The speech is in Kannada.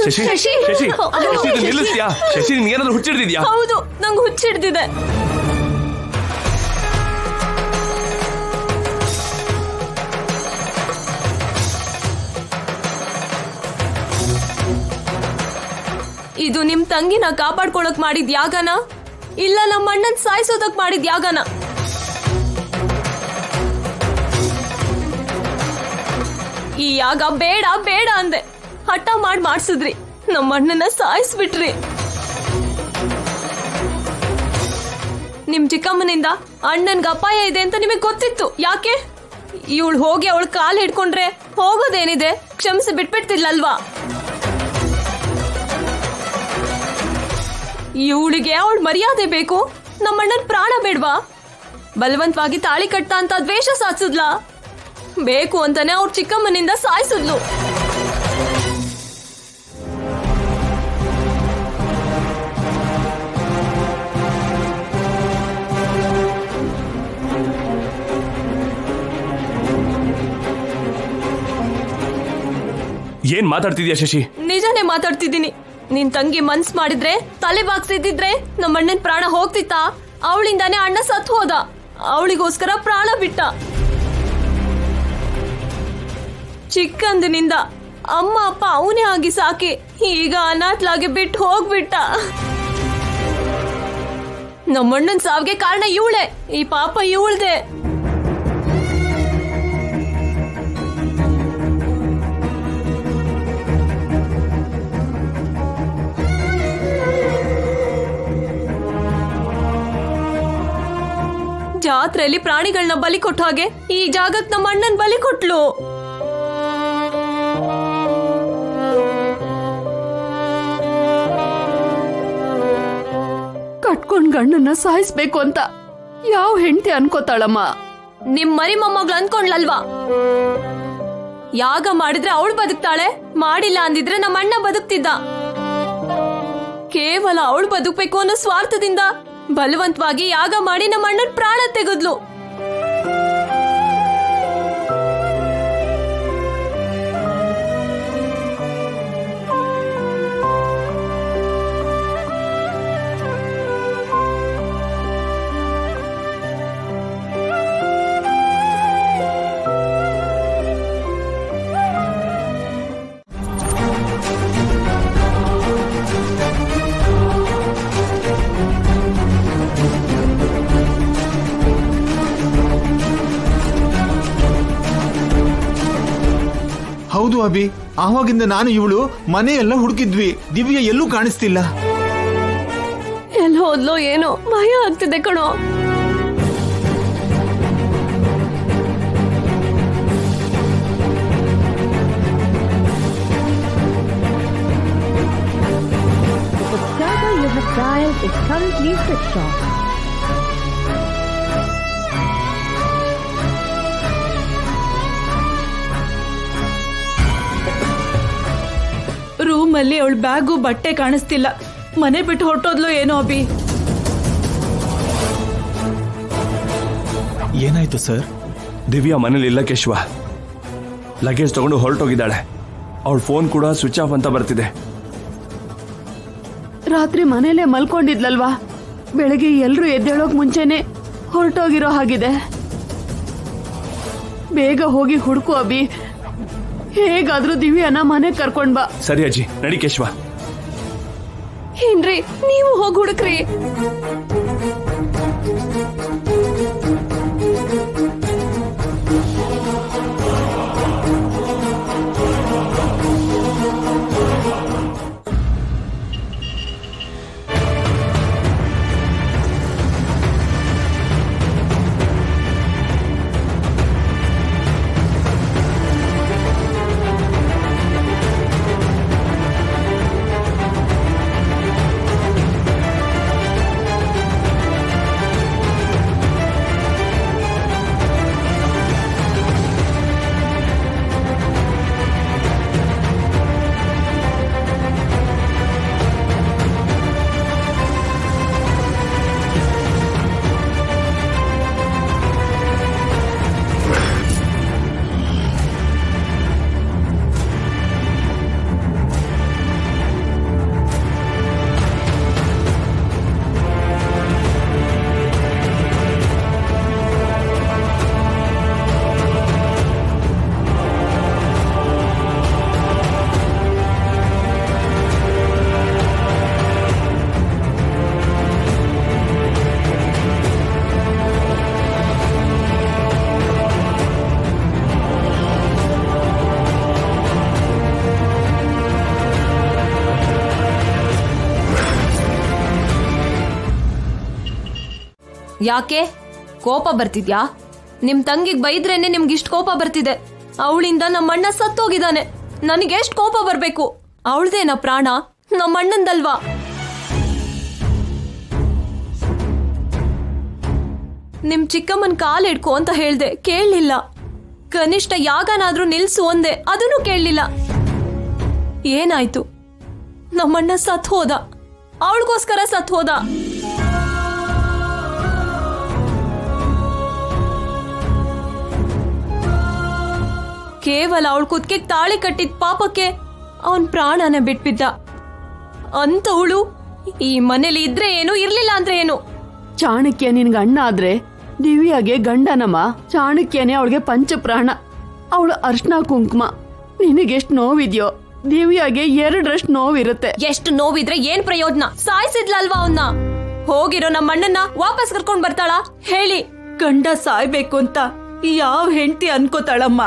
ಶಶಿ ಶಶಿ ಶಶಿ ಇದು ನಿಲ್ಲಿಸ್ತೀಯಾ? ಶಶಿ ನಿನ್ಗೇನಾದ್ರೂ ಹುಚ್ಚಿಡ್ದಿದ್ಯಾ? ಹೌದು, ನಂಗೆ ಹುಚ್ಚಿಡ್ದಿದೆ. ಇದು ನಿಮ್ ತಂಗಿನ ಕಾಪಾಡ್ಕೊಳಕ್ ಮಾಡಿದ್ ಯಾಗನ, ಇಲ್ಲ ನಮ್ಮ ಅಣ್ಣನ್ ಸಾಯಿಸೋದಕ್ ಮಾಡಿದ್ ಯಾಗನ? ಈ ಯಾಗ ಬೇಡ ಬೇಡ ಅಂದೆ, ಹಠ ಮಾಡ್ಸಿದ್ರಿ, ನಮ್ಮ ಅಣ್ಣನ ಸಾಯಿಸ್ಬಿಟ್ರಿ. ನಿಮ್ ಚಿಕ್ಕಮ್ಮನಿಂದ ಅಣ್ಣನ್ಗೆ ಅಪಾಯ ಇದೆ ಅಂತ ನಿಮಗೆ ಗೊತ್ತಿತ್ತು. ಯಾಕೆ? ಇವಳು ಹೋಗಿ ಅವಳ ಕಾಲ್ ಹಿಡ್ಕೊಂಡ್ರೆ ಹೋಗೋದೇನಿದೆ, ಕ್ಷಮಿಸಿ ಬಿಟ್ಬಿಡ್ತಿರ್ಲಲ್ವಾ? ಇವಳಿಗೆ ಅವಳ ಮರ್ಯಾದೆ ಬೇಕು, ನಮ್ಮಣ್ಣನ್ ಪ್ರಾಣ ಬೇಡ್ವಾ? ಬಲವಂತವಾಗಿ ತಾಳಿ ಕಟ್ಟ ಅಂತ ದ್ವೇಷ ಸಾಧಿಸಿದ್ಲಾ? ಬೇಕು ಅಂತಾನೆ ಅವ್ರ ಚಿಕ್ಕಮ್ಮನಿಂದ ಸಾಯಿಸಿದ್ಲು. ಏನ್ ಮಾತಾಡ್ತಿದ್ಯಾ ಶಶಿ? ನಿಜಾನೇ ಮಾತಾಡ್ತಿದ್ದೀನಿ. ನಿನ್ ತಂಗಿ ಮನ್ಸ್ ಮಾಡಿದ್ರೆ, ತಲೆ ಬಾಗ್ಸಿದ್ರೆ ನಮ್ಮ ಅಣ್ಣನ್ ಪ್ರಾಣ ಹೋಗ್ತಿತ್ತಾ? ಅವಳಿಂದಾನೇ ಅಣ್ಣ ಸತ್ ಹೋದ, ಅವಳಿಗೋಸ್ಕರ ಪ್ರಾಣ ಬಿಟ್ಟ. ಚಿಕ್ಕಂದಿನಿಂದ ಅಮ್ಮ ಅಪ್ಪ ಅವನೇ ಆಗಿ ಸಾಕಿ ಈಗ ಅನಾಥ್ಲಾಗಿ ಬಿಟ್ಟು ಹೋಗ್ಬಿಟ್ಟ. ನಮ್ಮಣ್ಣನ್ ಸಾವಿಗೆ ಕಾರಣ ಇವಳೆ, ಈ ಪಾಪ ಇವಳ್ದೆ. ಜಾತ್ರೆಯಲ್ಲಿ ಪ್ರಾಣಿಗಳನ್ನ ಬಲಿ ಕೊಟ್ಟ ಹಾಗೆ ಈ ಜಾಗಕ್ಕೆ ನಮ್ಮ ಅಣ್ಣನ್ ಬಲಿ ಕೊಟ್ಲು. ಕಟ್ಕೊಂಡ್ ಗಂಡನ್ನ ಸಾಯಿಸ್ಬೇಕು ಅಂತ ಯಾವ ಹೆಂಡತಿ ಅನ್ಕೋತಾಳಮ್ಮ? ನಿಮ್ ಮರಿ ಮೊಮ್ಮಗಳು ಅನ್ಕೊಂಡ್ಲಲ್ವಾ? ಯಾಗ ಮಾಡಿದ್ರೆ ಅವಳು ಬದುಕ್ತಾಳೆ, ಮಾಡಿಲ್ಲ ಅಂದಿದ್ರೆ ನಮ್ಮ ಅಣ್ಣ ಬದುಕ್ತಿದ್ದ. ಕೇವಲ ಅವಳು ಬದುಕ್ಬೇಕು ಅನ್ನೋ ಸ್ವಾರ್ಥದಿಂದ ಬಲವಂತವಾಗಿ ಯಾಗ ಮಾಡಿ ನಮ್ಮ ಅಣ್ಣನ ಪ್ರಾಣ ತೆಗೆದ್ಲು. ಹೌದು ಅಭಿ, ಆವಾಗಿಂದ ನಾನು ಇವಳು ಮನೆಯೆಲ್ಲ ಹುಡುಕಿದ್ವಿ, ದಿವ್ಯ ಎಲ್ಲೂ ಕಾಣಿಸ್ತಿಲ್ಲ. ಎಲ್ಲಿ ಹೋದ್ಲೋ ಏನೋ, ಭಯ ಆಗ್ತಿದೆ ಕಣೋ. The subscriber you have dialed is currently switched off. ರೂಮಲ್ಲಿ ಅವಳ ಬ್ಯಾಗು ಬಟ್ಟೆ ಕಾಣಿಸ್ತಿಲ್ಲ, ಮನೆ ಬಿಟ್ಟು ಹೊರಟೋದ್ಲು ಏನೋ ಅಭಿ. ಏನಾಯ್ತು ಸರ್? ದಿವ್ಯಾ ಮನೇಲಿ ಇಲ್ಲ ಕೇಶವ, ಲಗೇಜ್ ತಗೊಂಡು ಹೊರಟೋಗಿದ್ದಾಳೆ. ಅವಳ ಫೋನ್ ಕೂಡ ಸ್ವಿಚ್ ಆಫ್ ಅಂತ ಬರ್ತಿದೆ. ರಾತ್ರಿ ಮನೇಲೆ ಮಲ್ಕೊಂಡಿದ್ಲಲ್ವಾ, ಬೆಳಗ್ಗೆ ಎಲ್ರು ಎದ್ದೇಳೋಕ್ ಮುಂಚೆನೆ ಹೊರಟೋಗಿರೋ ಹಾಗಿದೆ. ಬೇಗ ಹೋಗಿ ಹುಡುಕು ಅಭಿ, ಹೇಗಾದ್ರೂ ದಿವ್ಯಾನ ಮನೆ ಕರ್ಕೊಂಡ್ ಬಾ. ಸರಿ ಅಜ್ಜಿ, ನಡಿ ಕೇಶವ. ಏನ್ರಿ, ನೀವು ಹೋಗಿ ಹುಡುಕ್ರಿ. ಯಾಕೆ ಕೋಪ ಬರ್ತಿದ್ಯಾ? ನಿಮ್ ತಂಗಿಗ್ ಬೈದ್ರೇನೆ ನಿಮ್ಗೆ ಇಷ್ಟ ಕೋಪ ಬರ್ತಿದೆ. ಅವಳಿಂದ ನಮ್ಮಣ್ಣ ಸತ್ತೋಗಿದ್ದಾನೆ. ನನಗೆ ಎಷ್ಟು ಕೋಪ ಬರ್ಬೇಕು? ಅವಳ್ದೇನ ಪ್ರಾಣ, ನಮ್ಮಣ್ಣಂದಲ್ವಾ? ನಿಮ್ ಚಿಕ್ಕಮ್ಮನ್ ಕಾಲ್ ಹಿಡ್ಕೊ ಅಂತ ಹೇಳ್ದೆ, ಕೇಳಲಿಲ್ಲ. ಕನಿಷ್ಠ ಯಾಗನಾದ್ರೂ ನಿಲ್ಸು ಅಂದೆ, ಅದನ್ನು ಕೇಳಲಿಲ್ಲ. ಏನಾಯ್ತು? ನಮ್ಮಣ್ಣ ಸತ್ ಹೋದ. ಅವಳಿಗೋಸ್ಕರ ಸತ್ ಹೋದ. ಕೇವಲ ಅವಳ ಕುತ್ತಿಗೆ ತಾಳಿ ಕಟ್ಟಿದ ಪಾಪಕ್ಕೆ ಅವನ್ ಪ್ರಾಣನೇ ಬಿಟ್ಬಿದ್ದ. ಅಂತವಳು ಈ ಮನೇಲಿ ಇದ್ರೆ ಏನು, ಇರ್ಲಿಲ್ಲ ಅಂದ್ರೆ ಏನು? ಚಾಣಕ್ಯ ನಿನ್ಗೆ ಅಣ್ಣ ಆದ್ರೆ ದಿವ್ಯಾಗೆ ಗಂಡನಮ್ಮ. ಚಾಣಕ್ಯನೇ ಅವಳಿಗೆ ಪಂಚಪ್ರಾಣ. ಅವಳು ಅರ್ಶನ ಕುಂಕುಮ. ನಿನಗೆಷ್ಟು ನೋವಿದ್ಯೋ ದಿವ್ಯಾಗೆ 2ರಷ್ಟು ನೋವಿರುತ್ತೆ. ಎಷ್ಟು ನೋವಿದ್ರೆ ಏನ್ ಪ್ರಯೋಜನ? ಸಾಯಿಸಿದ್ಲಲ್ವಾ ಅವನ್ನ? ಹೋಗಿರೋ ನಮ್ಮಣ್ಣನ್ನ ವಾಪಸ್ ಕರ್ಕೊಂಡ್ ಬರ್ತಾಳ ಹೇಳಿ? ಗಂಡ ಸಾಯ್ಬೇಕು ಅಂತ ಯಾವ ಹೆಂಡತಿ ಅನ್ಕೋತಾಳಮ್ಮ?